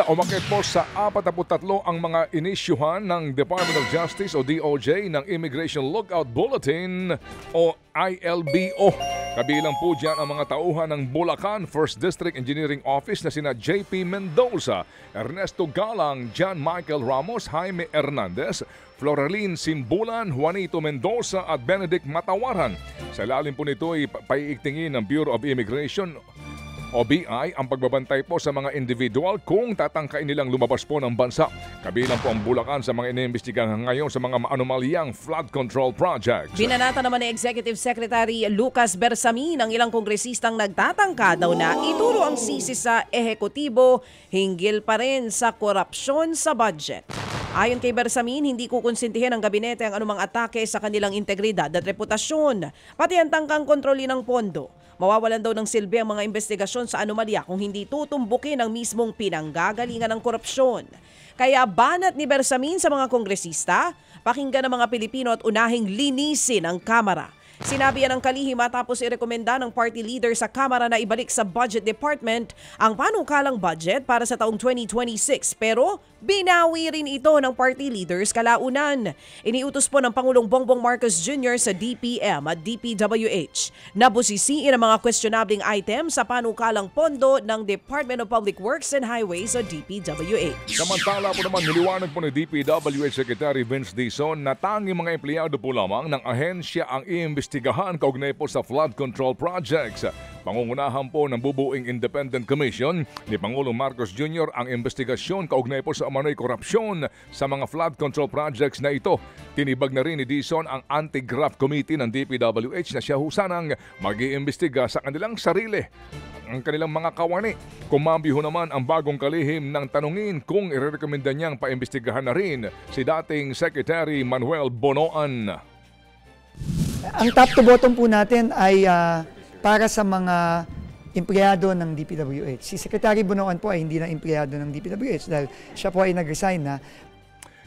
Umakyat po sa 43 ang mga inisyuhan ng Department of Justice o DOJ ng Immigration Lookout Bulletin o ILBO. Kabilang po dyan ang mga tauhan ng Bulacan First District Engineering Office na sina JP Mendoza, Ernesto Galang, John Michael Ramos, Jaime Hernandez, Floraline Simbulan, Juanito Mendoza at Benedict Matawaran. Sa ilalim po nito ay paiigtingin ng Bureau of Immigration o BI ang pagbabantay po sa mga individual kung tatangkain nilang lumabas po ng bansa. Kabilang po ang Bulacan sa mga iniimbestigahan ngayon sa mga anomalyang flood control projects. Binanata naman ni Executive Secretary Lucas Bersamin ang ilang kongresistang nagtatangka daw na ituro ang sisi sa ehekutibo hinggil pa rin sa korupsyon sa budget. Ayon kay Bersamin, hindi kukonsintihin ng gabinete ang anumang atake sa kanilang integridad at reputasyon, pati ang tangkang kontrolin ng pondo. Mawawalan daw ng silbi ang mga investigasyon sa anomalya kung hindi tutumbukin ang mismong pinanggagalingan ng korupsyon. Kaya banat ni Bersamin sa mga kongresista, pakinggan ng mga Pilipino at unahing linisin ang Kamara. Sinabi yan ng kalihim matapos irekomenda ng party leader sa Kamara na ibalik sa Budget Department ang panukalang budget para sa taong 2026 pero binawi rin ito ng party leaders kalaunan. Iniutos po ng Pangulong Bongbong Marcos Jr. sa DPM at DPWH na busisiin ang mga questionabling item sa panukalang pondo ng Department of Public Works and Highways o DPWH. Samantala po naman niliwanag po ni DPWH Secretary Vince Dizon na tanging mga empleyado po lamang ng ahensya ang iimbestigahan kaugnay po sa flood control projects. Pangungunahan po ng bubuing Independent Commission ni Pangulong Marcos Jr. ang investigasyon kaugnay po sa umano'y korupsyon sa mga flood control projects na ito. Tinibag na rin ni Dizon ang Anti-Graft Committee ng DPWH na siya husanang mag-iimbestiga sa kanilang sarili, ang kanilang mga kawani. Kumambiho naman ang bagong kalihim ng tanungin kung irerekomenda niyang paimbestigahan na rin si dating Secretary Manuel Bonoan. Ang top to bottom po natin ay para sa mga empleyado ng DPWH. Si Secretary Bonoan po ay hindi na empleyado ng DPWH dahil siya po ay nag-resign na.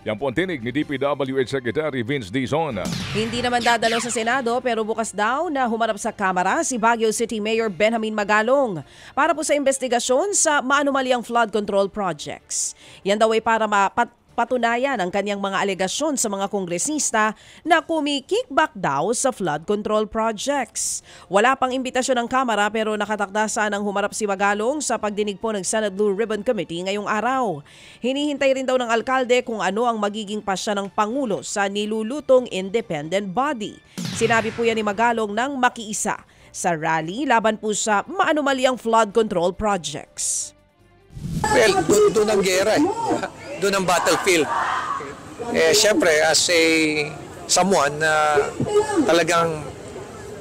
Yan po ang tinig ni DPWH Secretary Vince Dizon. Hindi naman dadalo sa Senado pero bukas daw na humarap sa Kamara si Baguio City Mayor Benjamin Magalong para po sa investigasyon sa maanumalyang flood control projects. Yan daw ay para patunayan ang kanyang mga alegasyon sa mga kongresista na kumikickback daw sa flood control projects. Wala pang imbitasyon ng Kamara pero nakatakda sanang humarap si Magalong sa pagdinig po ng Senate Blue Ribbon Committee ngayong araw. Hinihintay rin daw ng alkalde kung ano ang magiging pasya ng Pangulo sa nilulutong independent body. Sinabi po yan ni Magalong nang makiisa sa rally laban po sa maanumalyang flood control projects. Well, doon ang gera doon ang battlefield. Siyempre, as someone na talagang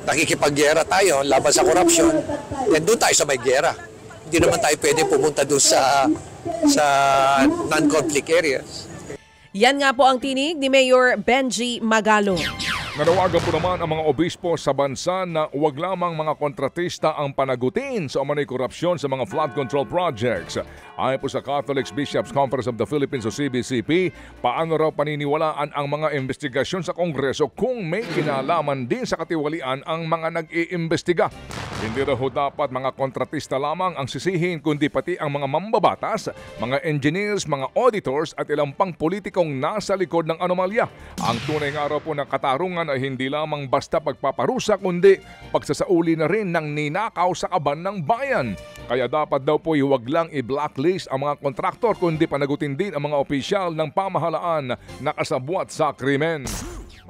nakikipaggera tayo laban sa corruption, doon tayo sa may gera. Hindi naman tayo pwede pumunta doon sa non-conflict areas. Yan nga po ang tinig ni Mayor Benji Magalong. Nanawagan po naman ang mga obispo sa bansa na huwag lamang mga kontratista ang panagutin sa umano'y korupsyon sa mga flood control projects. Ayon po sa Catholic Bishops Conference of the Philippines o CBCP, paano raw paniniwalaan ang mga investigasyon sa Kongreso kung may kinalaman din sa katiwalian ang mga nag-iimbestiga? Hindi raw dapat mga kontratista lamang ang sisihin kundi pati ang mga mambabatas, mga engineers, mga auditors at ilang pang politikong nasa likod ng anomalya. Ang tunay nga raw po na katarungan ay hindi lamang basta pagpaparusa kundi pagsasauli na rin ng ninakaw sa kaban ng bayan. Kaya dapat daw po huwag lang i-blacklist ang mga kontraktor kundi panagutin din ang mga opisyal ng pamahalaan na kasabwat sa krimen.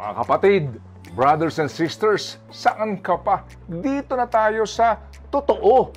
Mga kapatid, brothers and sisters, saan ka pa? Dito na tayo sa totoo.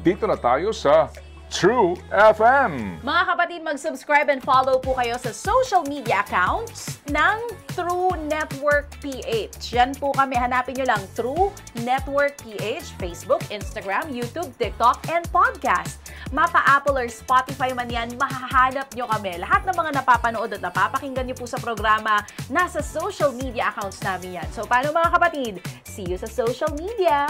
Dito na tayo sa True FM. Mga kapatid, mag-subscribe and follow po kayo sa social media accounts ng True Network PH. Yan po kami, hanapin nyo lang True Network PH, Facebook, Instagram, YouTube, TikTok, and podcast. Mapa Apple or Spotify man yan, mahahanap nyo kami. Lahat ng mga napapanood at napapakinggan nyo po sa programa, nasa social media accounts namin yan. So paano mga kapatid? See you sa social media!